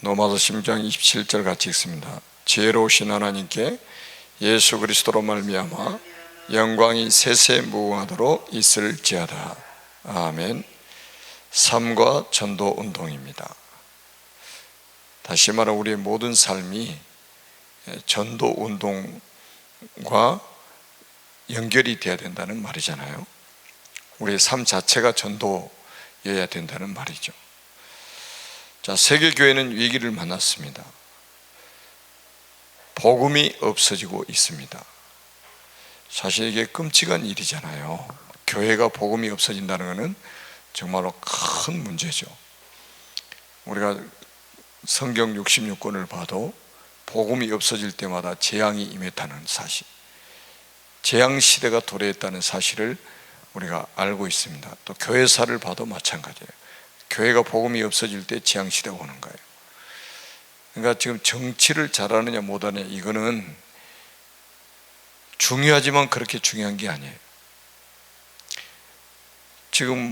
로마서 16장 27절 같이 읽습니다. 지혜로우신 하나님께 예수 그리스도로 말미암아 영광이 세세무궁하도록 있을지어다. 아멘. 삶과 전도 운동입니다. 다시 말해 우리의 모든 삶이 전도 운동과 연결이 되어야 된다는 말이잖아요. 우리의 삶 자체가 전도여야 된다는 말이죠. 자, 세계교회는 위기를 만났습니다. 복음이 없어지고 있습니다. 사실 이게 끔찍한 일이잖아요. 교회가 복음이 없어진다는 것은 정말로 큰 문제죠. 우리가 성경 66권을 봐도 복음이 없어질 때마다 재앙이 임했다는 사실, 재앙 시대가 도래했다는 사실을 우리가 알고 있습니다. 또 교회사를 봐도 마찬가지예요. 교회가 복음이 없어질 때 재앙 시대가 오는 거예요. 그러니까 지금 정치를 잘하느냐 못하느냐 이거는 중요하지만 그렇게 중요한 게 아니에요. 지금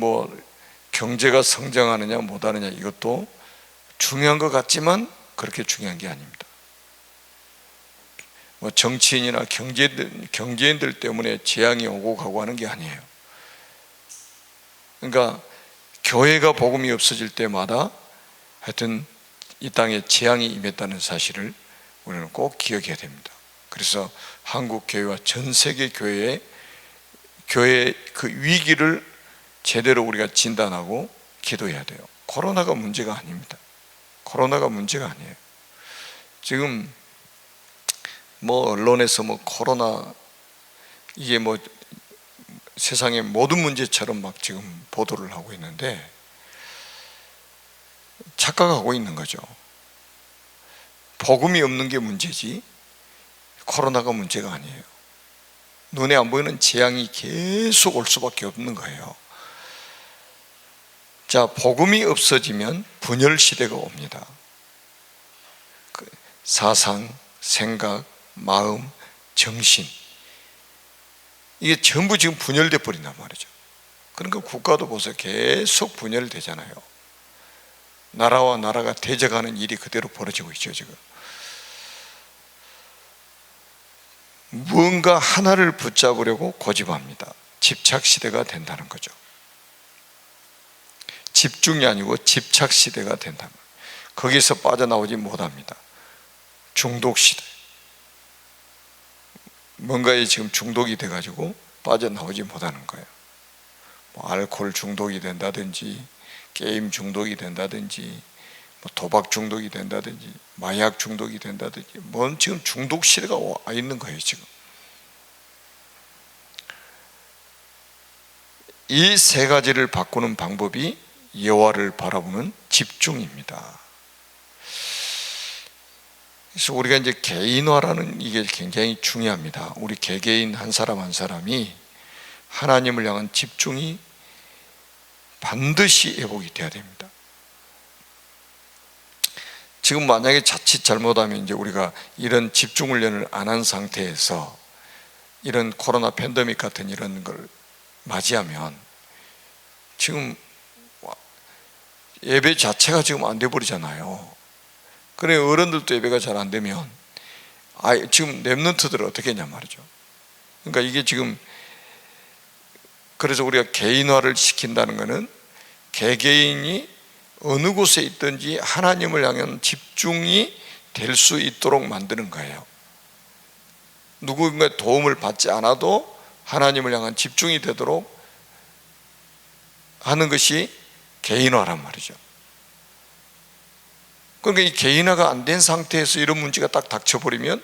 경제가 성장하느냐 못하느냐 이것도 중요한 것 같지만 그렇게 중요한 게 아닙니다. 정치인이나 경제인들 때문에 재앙이 오고 가고 하는 게 아니에요. 그러니까 교회가 복음이 없어질 때마다 하여튼 이 땅에 재앙이 임했다는 사실을 우리는 꼭 기억해야 됩니다. 그래서 한국 교회와 전 세계 교회의 그 위기를 제대로 우리가 진단하고 기도해야 돼요. 코로나가 문제가 아닙니다. 코로나가 문제가 아니에요. 지금 언론에서 코로나 이게 세상의 모든 문제처럼 막 지금 보도를 하고 있는데 착각하고 있는 거죠. 복음이 없는 게 문제지 코로나가 문제가 아니에요. 눈에 안 보이는 재앙이 계속 올 수밖에 없는 거예요. 자, 복음이 없어지면 분열 시대가 옵니다. 사상, 생각, 마음, 정신 이게 전부 지금 분열돼 버린단 말이죠. 그러니까 국가도 보세요. 계속 분열되잖아요. 나라와 나라가 대적하는 일이 그대로 벌어지고 있죠. 지금 무언가 하나를 붙잡으려고 고집합니다. 집착 시대가 된다는 거죠. 집중이 아니고 집착 시대가 된다. 거기서 빠져나오지 못합니다. 중독 시대. 뭔가에 지금 중독이 돼가지고 빠져나오지 못하는 거예요. 알코올 중독이 된다든지 게임 중독이 된다든지 도박 중독이 된다든지 마약 중독이 된다든지 지금 중독 시대가 와 있는 거예요. 지금 이 세 가지를 바꾸는 방법이 여호와를 바라보는 집중입니다. 그래서 우리가 이제 개인화라는 이게 굉장히 중요합니다. 우리 개개인 한 사람 한 사람이 하나님을 향한 집중이 반드시 회복이 돼야 됩니다. 지금 만약에 자칫 잘못하면 이제 우리가 이런 집중 훈련을 안 한 상태에서 이런 코로나 팬데믹 같은 이런 걸 맞이하면 지금 예배 자체가 지금 안 돼 버리잖아요. 그래 어른들도 예배가 잘 안 되면 지금 랩런트들은 어떻게 했냐 말이죠. 그러니까 이게 지금 그래서 우리가 개인화를 시킨다는 것은 개개인이 어느 곳에 있든지 하나님을 향한 집중이 될 수 있도록 만드는 거예요. 누군가의 도움을 받지 않아도 하나님을 향한 집중이 되도록 하는 것이 개인화란 말이죠. 그러니까 이 개인화가 안 된 상태에서 이런 문제가 딱 닥쳐버리면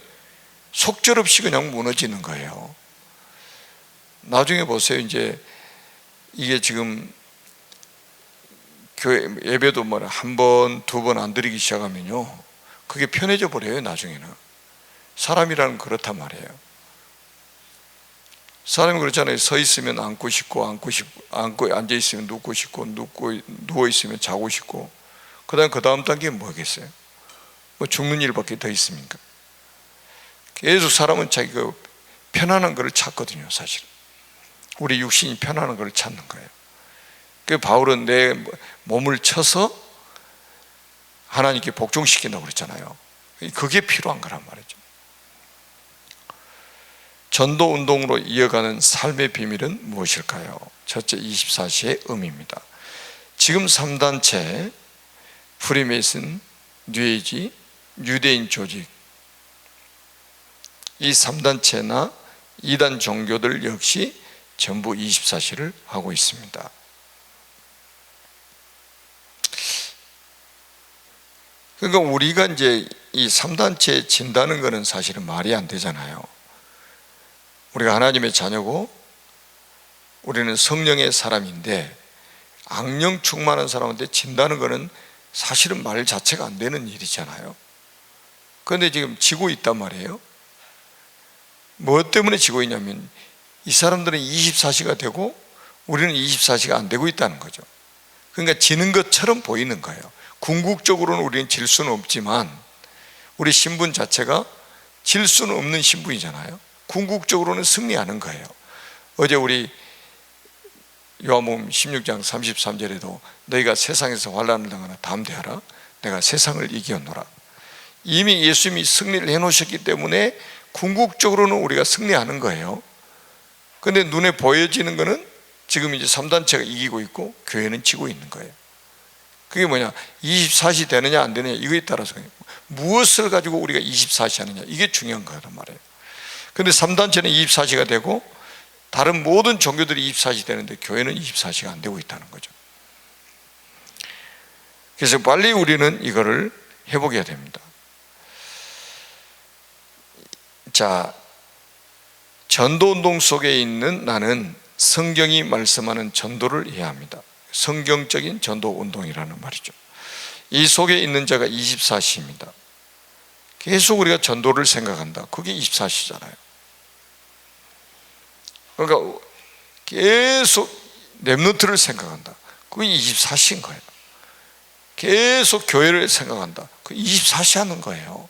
속절없이 그냥 무너지는 거예요. 나중에 보세요. 이제 이게 지금 교회 예배도 한 번, 두 번 안 드리기 시작하면요, 그게 편해져 버려요. 나중에는 사람이라는 그렇단 말이에요. 사람이 그렇잖아요. 서 있으면 앉고 싶고 앉아 있으면 눕고 싶고 누워 있으면 자고 싶고 그 다음 단계는 뭐겠어요? 죽는 일밖에 더 있습니까? 계속 사람은 자기가 편안한 것을 찾거든요. 사실 우리 육신이 편안한 것을 찾는 거예요. 그 바울은 내 몸을 쳐서 하나님께 복종시킨다고 그랬잖아요. 그게 필요한 거란 말이죠. 전도 운동으로 이어가는 삶의 비밀은 무엇일까요? 첫째, 24시의 의미입니다. 지금 3단체 프리메이슨, 뉴에이지, 유대인 조직, 이 3단체나 2단 종교들 역시 전부 24시를 하고 있습니다. 그러니까 우리가 이제 이 3단체에 진다는 것은 사실은 말이 안 되잖아요. 우리가 하나님의 자녀고 우리는 성령의 사람인데 악령 충만한 사람한테 진다는 것은 사실은 말 자체가 안 되는 일이잖아요. 그런데 지금 지고 있단 말이에요. 뭐 때문에 지고 있냐면 이 사람들은 24시가 되고 우리는 24시가 안 되고 있다는 거죠. 그러니까 지는 것처럼 보이는 거예요. 궁극적으로는 우리는 질 수는 없지만 우리 신분 자체가 질 수는 없는 신분이잖아요. 궁극적으로는 승리하는 거예요. 어제 우리 요한복음 16장 33절에도 너희가 세상에서 환난을 당하나 담대하라, 내가 세상을 이기었노라. 이미 예수님이 승리를 해놓으셨기 때문에 궁극적으로는 우리가 승리하는 거예요. 그런데 눈에 보여지는 거는 지금 이제 3단체가 이기고 있고 교회는 지고 있는 거예요. 그게 뭐냐, 24시 되느냐 안 되느냐 이거에 따라서 무엇을 가지고 우리가 24시 하느냐, 이게 중요한 거란 말이에요. 그런데 3단체는 24시가 되고 다른 모든 종교들이 24시 되는데 교회는 24시가 안 되고 있다는 거죠. 그래서 빨리 우리는 이거를 회복해야 됩니다. 자, 전도운동 속에 있는 나는 성경이 말씀하는 전도를 해야 합니다. 성경적인 전도운동이라는 말이죠. 이 속에 있는 자가 24시입니다. 계속 우리가 전도를 생각한다. 그게 24시잖아요. 그러니까 계속 렘넌트를 생각한다. 그게 24시인 거예요. 계속 교회를 생각한다. 그 24시 하는 거예요.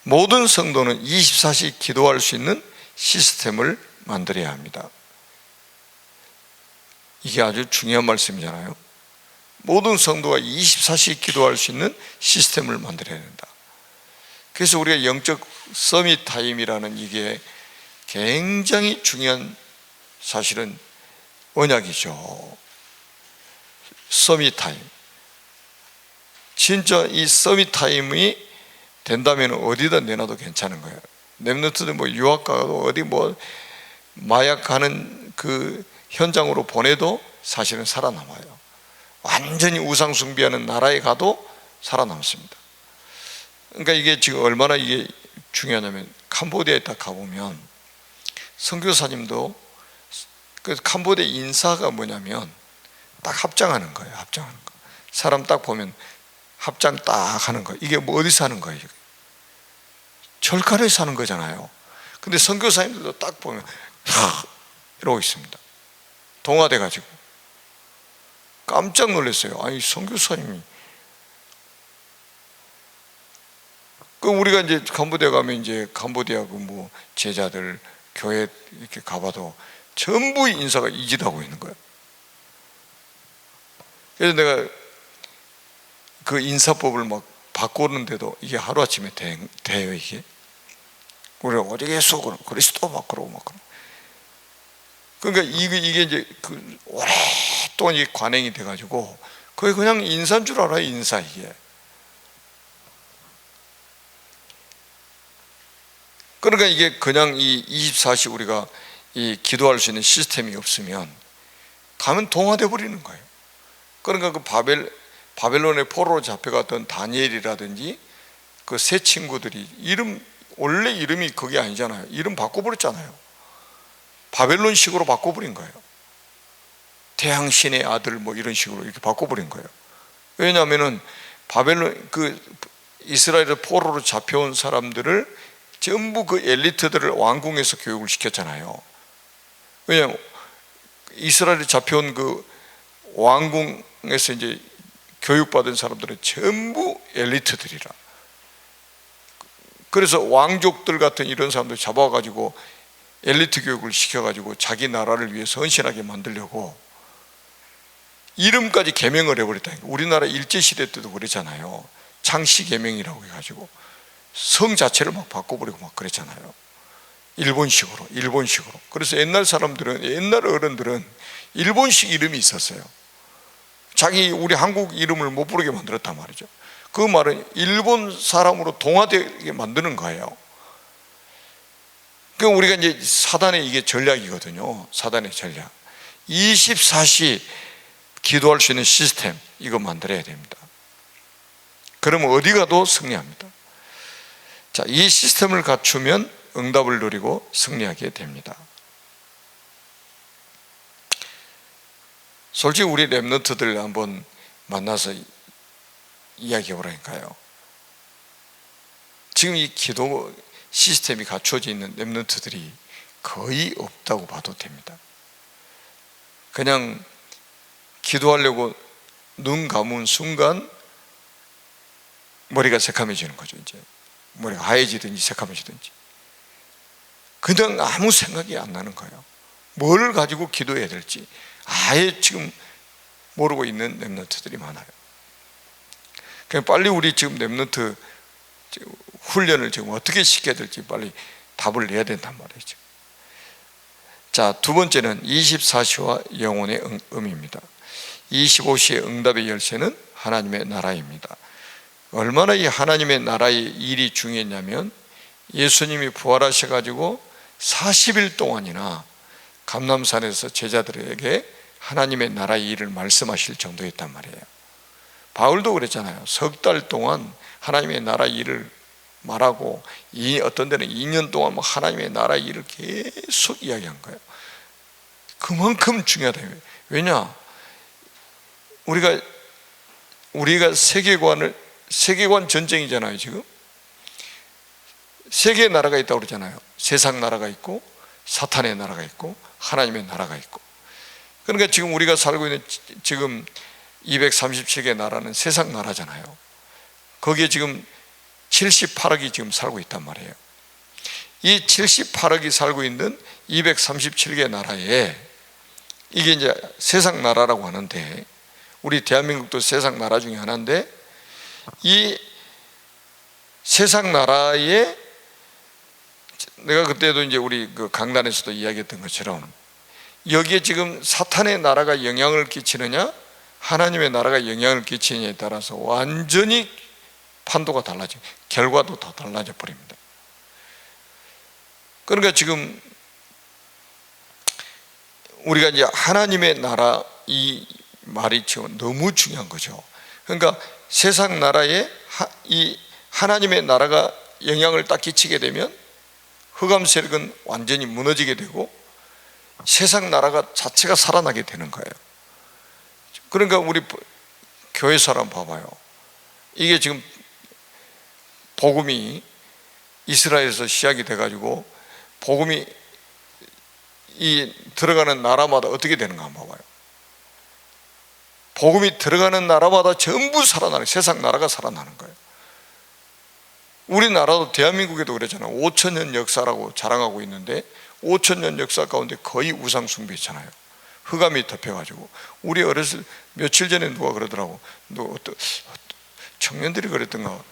모든 성도는 24시 기도할 수 있는 시스템을 만들어야 합니다. 이게 아주 중요한 말씀이잖아요. 모든 성도가 24시 기도할 수 있는 시스템을 만들어야 된다. 그래서 우리가 영적 서밋 타임이라는 이게 굉장히 중요한 사실은 언약이죠. 서밋 타임. 진짜 이 서밋 타임이 된다면 어디다 내놔도 괜찮은 거예요. 렘넌트들 뭐 유학 가도 어디 뭐 마약하는 그 현장으로 보내도 사실은 살아남아요. 완전히 우상 숭배하는 나라에 가도 살아남습니다. 그러니까 이게 지금 얼마나 이게 중요하냐면 캄보디아에 딱 가보면 선교사님도 그 캄보디아 인사가 뭐냐면 딱 합장하는 거예요. 합장하는 거. 사람 딱 보면 합장 딱 하는 거예요. 이게 뭐 어디서 하는 거예요? 절간에서 하는 거잖아요. 근데 선교사님들도 딱 보면 이러고 있습니다. 동화돼 가지고 깜짝 놀랐어요. 아니 선교사님이 그 우리가 이제 캄보디아 가면 이제 캄보디아 그 뭐 제자들 교회 이렇게 가봐도 전부 인사가 이짓하고 있는 거예요. 그래서 내가 그 인사법을 막 바꾸는데도 이게 하루아침에 돼요. 이게 우리가 어디에 속으로 그리스도 막 그러고 막 그러고. 그러니까 이게 이제 그 오랫동안 이게 관행이 돼가지고 그게 그냥 인사인 줄 알아요. 인사. 이게 그러니까 이게 그냥 이 24시 우리가 이 기도할 수 있는 시스템이 없으면 가면 동화돼 버리는 거예요. 그러니까 그 바벨론의 포로로 잡혀갔던 다니엘이라든지 그 세 친구들이 원래 이름이 그게 아니잖아요. 이름 바꿔버렸잖아요. 바벨론식으로 바꿔버린 거예요. 태양신의 아들 뭐 이런 식으로 이렇게 바꿔버린 거예요. 왜냐하면은 바벨론 그 이스라엘의 포로로 잡혀온 사람들을 전부 그 엘리트들을 왕궁에서 교육을 시켰잖아요. 왜냐하면 이스라엘에 잡혀온 그 왕궁에서 이제 교육받은 사람들은 전부 엘리트들이라. 그래서 왕족들 같은 이런 사람들 잡아가지고 엘리트 교육을 시켜가지고 자기 나라를 위해서 헌신하게 만들려고 이름까지 개명을 해버렸다니까. 우리나라 일제시대 때도 그랬잖아요. 창씨 개명이라고 해가지고 성 자체를 막 바꿔버리고 막 그랬잖아요. 일본식으로. 그래서 옛날 사람들은, 옛날 어른들은 일본식 이름이 있었어요. 우리 한국 이름을 못 부르게 만들었단 말이죠. 그 말은 일본 사람으로 동화되게 만드는 거예요. 그러니까 우리가 이제 사단의 이게 전략이거든요. 사단의 전략. 24시 기도할 수 있는 시스템, 이거 만들어야 됩니다. 그러면 어디 가도 승리합니다. 자, 이 시스템을 갖추면 응답을 누리고 승리하게 됩니다. 솔직히 우리 렘넌트들 한번 만나서 이야기해 보라니까요. 지금 이 기도 시스템이 갖춰져 있는 렘넌트들이 거의 없다고 봐도 됩니다. 그냥 기도하려고 눈 감은 순간 머리가 새카매지는 거죠. 이제 머리가 하얘지든지 새카매지든지 그냥 아무 생각이 안 나는 거예요. 뭘 가지고 기도해야 될지 아예 지금 모르고 있는 렘넌트들이 많아요. 그냥 빨리 우리 지금 렘넌트 훈련을 지금 어떻게 시켜야 될지 빨리 답을 내야 된단 말이죠. 자, 두 번째는 24시와 영혼의 음입니다. 25시의 응답의 열쇠는 하나님의 나라입니다. 얼마나 이 하나님의 나라의 일이 중요했냐면 예수님이 부활하셔가지고 40일 동안이나 감람산에서 제자들에게 하나님의 나라의 일을 말씀하실 정도였단 말이에요. 바울도 그랬잖아요. 석 달 동안 하나님의 나라의 일을 말하고 어떤 데는 2년 동안 하나님의 나라의 일을 계속 이야기한 거예요. 그만큼 중요하다. 왜냐? 우리가 세계관 전쟁이잖아요. 지금 세 개의 나라가 있다고 그러잖아요. 세상 나라가 있고 사탄의 나라가 있고 하나님의 나라가 있고. 그러니까 지금 우리가 살고 있는 지금 237개의 나라는 세상 나라잖아요. 거기에 지금 78억이 지금 살고 있단 말이에요. 이 78억이 살고 있는 237개의 나라에 이게 이제 세상 나라라고 하는데, 우리 대한민국도 세상 나라 중에 하나인데, 이 세상 나라에 내가 그때도 이제 우리 그 강단에서도 이야기했던 것처럼 여기에 지금 사탄의 나라가 영향을 끼치느냐 하나님의 나라가 영향을 끼치느냐에 따라서 완전히 판도가 달라져, 결과도 다 달라져 버립니다. 그러니까 지금 우리가 이제 하나님의 나라, 이 말이 지금 너무 중요한 거죠. 그러니까 세상 나라에 이 하나님의 나라가 영향을 딱 끼치게 되면 흑암 세력은 완전히 무너지게 되고 세상 나라가 자체가 살아나게 되는 거예요. 그러니까 우리 교회 사람 봐봐요. 이게 지금 복음이 이스라엘에서 시작이 돼가지고 복음이 이 들어가는 나라마다 어떻게 되는가 한번 봐봐요. 복음이 들어가는 나라마다 전부 살아나는, 세상 나라가 살아나는 거예요. 우리나라도 대한민국에도 그랬잖아요. 5,000년 역사라고 자랑하고 있는데 5,000년 역사 가운데 거의 우상 숭배했잖아요. 흑암이 덮여가지고. 우리 어렸을 며칠 전에 누가 그러더라고. 청년들이 그랬던가,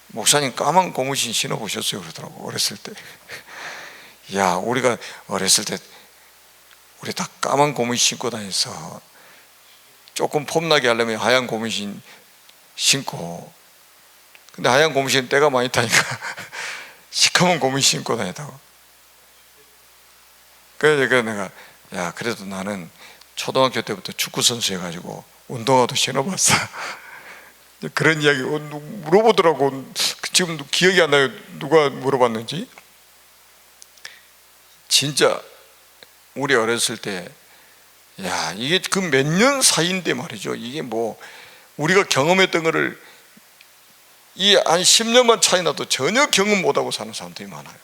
목사님 까만 고무신 신어보셨어요? 그러더라고. 어렸을 때. 야, 우리가 어렸을 때 우리 다 까만 고무신 신고 다녀서 조금 폼나게 하려면 하얀 고무신 신고, 근데 하얀 고무신 때가 많이 타니까 시커먼 고무신 신고 다녔다고. 그래서 내가, 야, 그래도 나는 초등학교 때부터 축구 선수 해가지고 운동화도 신어봤어. 그런 이야기 물어보더라고. 지금 기억이 안 나요. 누가 물어봤는지. 진짜 우리 어렸을 때, 야, 이게 그 몇 년 사이인데 말이죠. 이게 뭐 우리가 경험했던 거를 이 한 10년만 차이 나도 전혀 경험 못하고 사는 사람들이 많아요.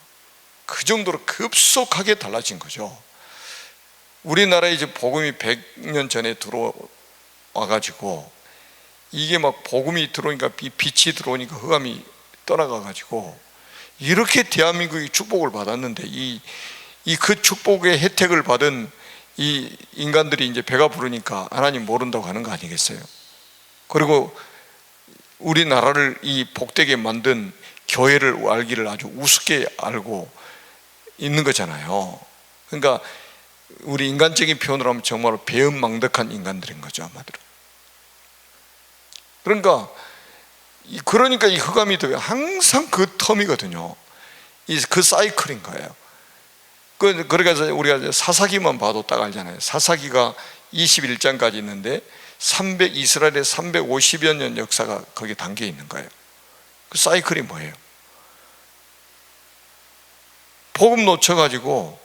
그 정도로 급속하게 달라진 거죠. 우리나라에 이제 복음이 100년 전에 들어와가지고 이게 막 복음이 들어오니까 빛이 들어오니까 흑암이 떠나가가지고 이렇게 대한민국이 축복을 받았는데 이 그 축복의 혜택을 받은 이 인간들이 이제 배가 부르니까 하나님 모른다고 하는 거 아니겠어요? 그리고 우리나라를 이 복되게 만든 교회를 알기를 아주 우습게 알고 있는 거잖아요. 그러니까 우리 인간적인 표현으로 하면 정말로 배은망덕한 인간들인 거죠, 아마도. 그러니까 이 흑암이 항상 그 텀이거든요. 그 사이클인 거예요. 그러니까 우리가 사사기만 봐도 딱 알잖아요. 사사기가 21장까지 있는데 이스라엘의 350여 년 역사가 거기에 담겨 있는 거예요. 그 사이클이 뭐예요? 복음 놓쳐가지고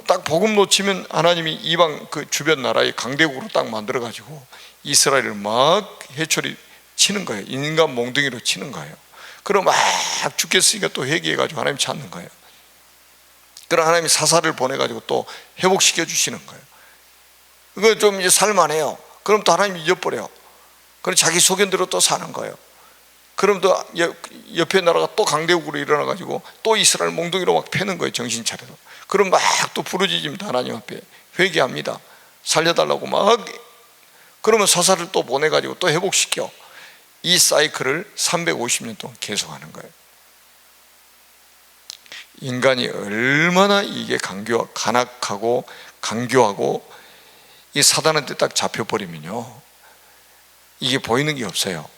딱 복음 놓치면 하나님이 이방 그 주변 나라의 강대국으로 딱 만들어가지고 이스라엘을 막 해초리 치는 거예요. 인간 몽둥이로 치는 거예요. 그럼 막 죽겠으니까 또 회개해가지고 하나님 찾는 거예요. 그럼 하나님이 사사를 보내가지고 또 회복시켜 주시는 거예요. 이거 좀 이제 살만해요. 그럼 또 하나님이 잊어버려. 그럼 자기 소견대로 또 사는 거예요. 그럼 또 옆에 나라가 또 강대국으로 일어나가지고 또 이스라엘 몽둥이로 막 패는 거예요. 정신 차려서. 그럼 막 또 부르짖습니다. 하나님 앞에 회개합니다. 살려달라고 막. 그러면 사사를 또 보내가지고 또 회복시켜. 이 사이클을 350년 동안 계속하는 거예요. 인간이 얼마나 이게 간악하고 강교하고 이 사단한테 딱 잡혀버리면요, 이게 보이는 게 없어요.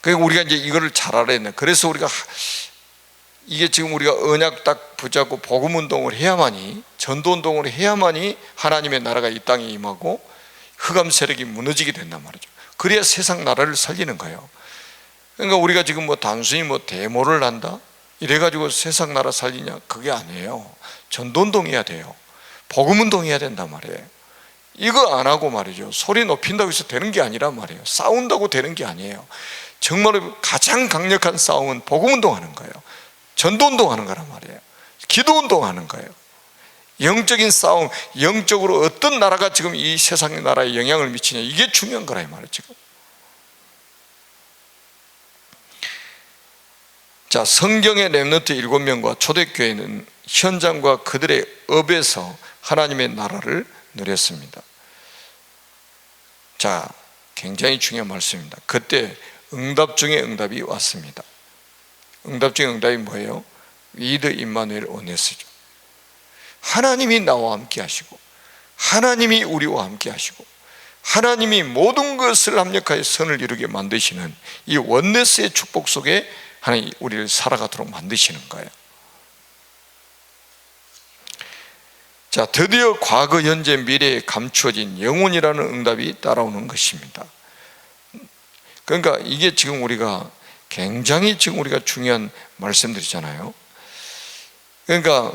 그러니까 우리가 이제 이거를 잘 알아야 돼. 그래서 우리가 이게 지금 우리가 언약 딱 붙잡고 복음 운동을 해야만이, 전도 운동을 해야만이 하나님의 나라가 이 땅에 임하고 흑암 세력이 무너지게 된단 말이죠. 그래야 세상 나라를 살리는 거예요. 그러니까 우리가 지금 뭐 단순히 뭐 데모를 한다 이래가지고 세상 나라 살리냐, 그게 아니에요. 전도 운동 해야 돼요. 복음 운동 해야 된단 말이에요. 이거 안 하고 말이죠, 소리 높인다고 해서 되는 게 아니란 말이에요. 싸운다고 되는 게 아니에요. 정말로 가장 강력한 싸움은 복음 운동하는 거예요. 전도 운동하는 거란 말이에요. 기도 운동하는 거예요. 영적인 싸움, 영적으로 어떤 나라가 지금 이 세상의 나라에 영향을 미치냐, 이게 중요한 거라 이 말이에요 지금. 자, 성경의 렘넌트 7명과 초대교회는 현장과 그들의 업에서 하나님의 나라를 누렸습니다. 자, 굉장히 중요한 말씀입니다. 그때 응답 중에 응답이 왔습니다. 응답 중에 응답이 뭐예요? 위드 임마누엘 오네스죠. 하나님이 나와 함께 하시고, 하나님이 우리와 함께 하시고, 하나님이 모든 것을 합력하여 선을 이루게 만드시는 이 원네스의 축복 속에 하나님 우리를 살아가도록 만드시는 거예요. 자, 드디어 과거, 현재, 미래에 감추어진 영혼이라는 응답이 따라오는 것입니다. 그러니까 이게 지금 우리가 굉장히 지금 우리가 중요한 말씀들이잖아요. 그러니까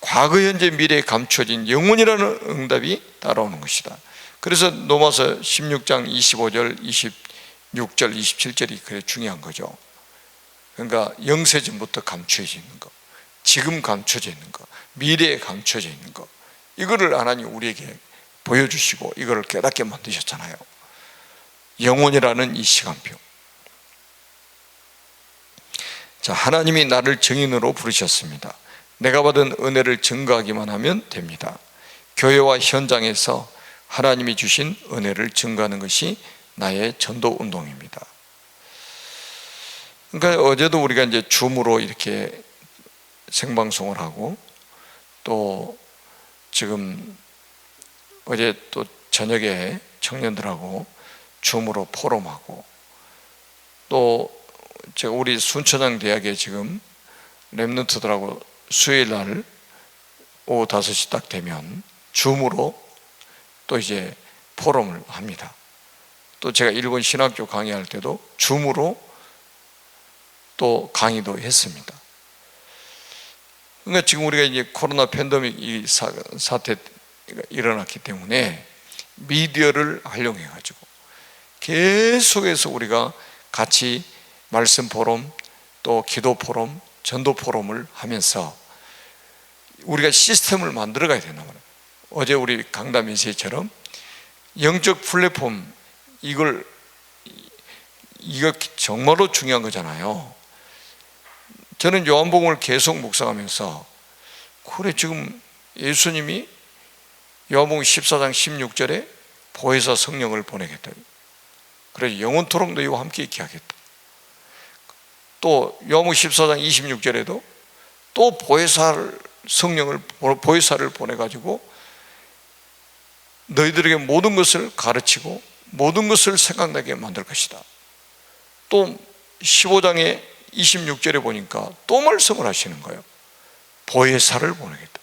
과거, 현재, 미래에 감추어진 영혼이라는 응답이 따라오는 것이다. 그래서 로마서 16장 25절, 26절, 27절이 그래 중요한 거죠. 그러니까 영세전부터 감춰져 있는 거, 지금 감춰져 있는 거, 미래에 감춰져 있는 거, 이거를 하나님 우리에게 보여주시고 이거를 깨닫게 만드셨잖아요. 영혼이라는 이 시간표. 자, 하나님이 나를 증인으로 부르셨습니다. 내가 받은 은혜를 증거하기만 하면 됩니다. 교회와 현장에서 하나님이 주신 은혜를 증거하는 것이 나의 전도 운동입니다. 그러니까 어제도 우리가 이제 줌으로 이렇게 생방송을 하고, 또 지금 어제 또 저녁에 청년들하고 줌으로 포럼하고, 또 제가 우리 순천향 대학에 지금 렘넌트들하고 수요일 날 오후 5시 딱 되면 줌으로 또 이제 포럼을 합니다. 또 제가 일본 신학교 강의할 때도 줌으로 또 강의도 했습니다. 그러니까 지금 우리가 이제 코로나 팬데믹 이 사태가 일어났기 때문에 미디어를 활용해 가지고 계속해서 우리가 같이 말씀 포럼, 또 기도 포럼, 전도 포럼을 하면서 우리가 시스템을 만들어 가야 된단 말이에요. 어제 우리 강단 메시지처럼 영적 플랫폼, 이거 정말로 중요한 거잖아요. 저는 요한복음을 계속 묵상하면서, 그래 지금 예수님이 요한복음 14장 16절에 보혜사 성령을 보내겠다. 그래서 영원토록 너희와 함께 있게 하겠다. 또 요한복음 14장 26절에도 또 성령을 보혜사를 보내가지고 너희들에게 모든 것을 가르치고 모든 것을 생각나게 만들 것이다. 또 15장의 26절에 보니까 또 말씀을 하시는 거예요. 보혜사를 보내겠다.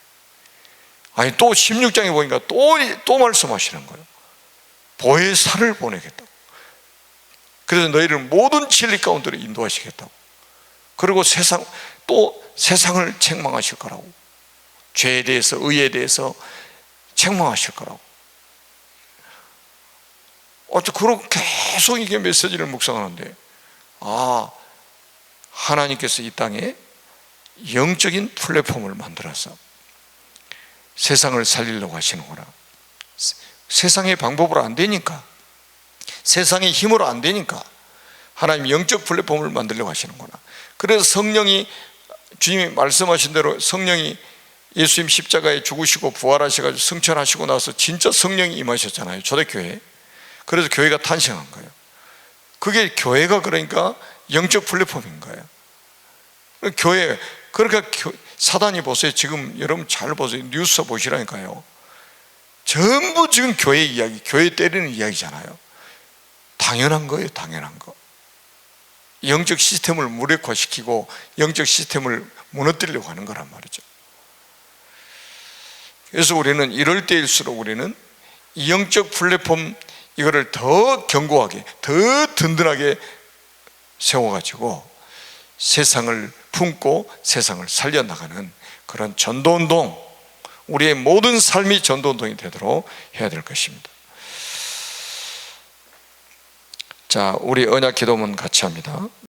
아니 또 16장에 보니까 또 말씀하시는 거예요. 보혜사를 보내겠다고. 그래서 너희를 모든 진리 가운데로 인도하시겠다고. 그리고 세상을 책망하실 거라고. 죄에 대해서, 의에 대해서 책망하실 거라고. 그러고 계속 이게 메시지를 묵상하는데, 하나님께서 이 땅에 영적인 플랫폼을 만들어서 세상을 살리려고 하시는구나. 세상의 방법으로 안 되니까, 세상의 힘으로 안 되니까 하나님 영적 플랫폼을 만들려고 하시는구나. 그래서 성령이, 주님이 말씀하신 대로 성령이 예수님 십자가에 죽으시고 부활하셔가지고 승천하시고 나서 진짜 성령이 임하셨잖아요, 초대교회에. 그래서 교회가 탄생한 거예요. 그게 교회가 그러니까 영적 플랫폼인 거예요. 교회, 그러니까 사단이 보세요. 지금 여러분 잘 보세요. 뉴스 보시라니까요. 전부 지금 교회 이야기, 교회 때리는 이야기잖아요. 당연한 거예요, 당연한 거. 영적 시스템을 무력화시키고 영적 시스템을 무너뜨리려고 하는 거란 말이죠. 그래서 우리는 이럴 때일수록 우리는 이 영적 플랫폼 이거를 더 견고하게, 더 든든하게 세워가지고 세상을 품고 세상을 살려나가는 그런 전도운동, 우리의 모든 삶이 전도운동이 되도록 해야 될 것입니다. 자, 우리 언약 기도문 같이 합니다.